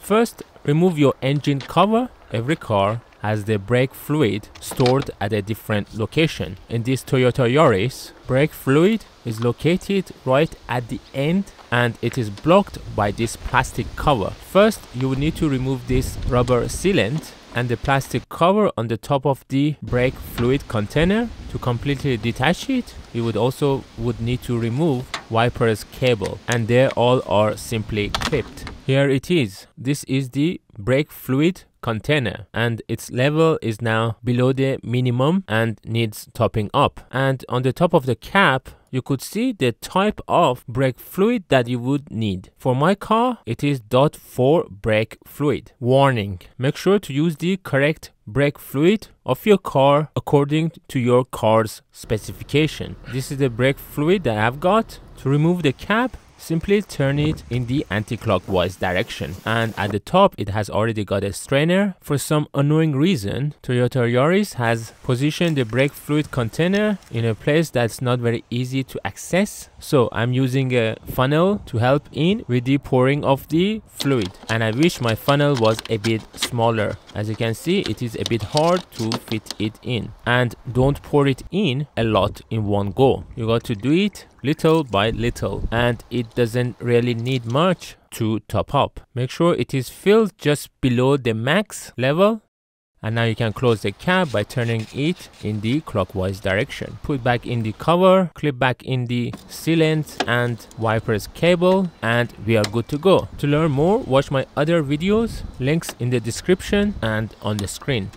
First, remove your engine cover. Every car has the brake fluid stored at a different location. In this Toyota Yaris, brake fluid is located right at the end and it is blocked by this plastic cover. First, you will need to remove this rubber sealant and the plastic cover on the top of the brake fluid container. To completely detach it, you would need to remove wipers cable, and they all are simply clipped. Here it is. This is the brake fluid container and its level is now below the minimum and needs topping up. And on the top of the cap, you could see the type of brake fluid that you would need. For my car, it is .4 brake fluid. Warning: make sure to use the correct brake fluid of your car according to your car's specification. This is the brake fluid that I've got. To remove the cap, simply turn it in the anti-clockwise direction, and at the top it has already got a strainer. For some annoying reason, Toyota Yaris has positioned the brake fluid container in a place that's not very easy to access, so I'm using a funnel to help in with the pouring of the fluid, and I wish my funnel was a bit smaller. As you can see, it is a bit hard to fit it in, and don't pour it in a lot in one go. You got to do it little by little, and it doesn't really need much to top up. Make sure it is filled just below the max level, and now you can close the cap by turning it in the clockwise direction. Put back in the cover, clip back in the sealant and wipers cable, and we are good to go. To learn more, watch my other videos, links in the description and on the screen.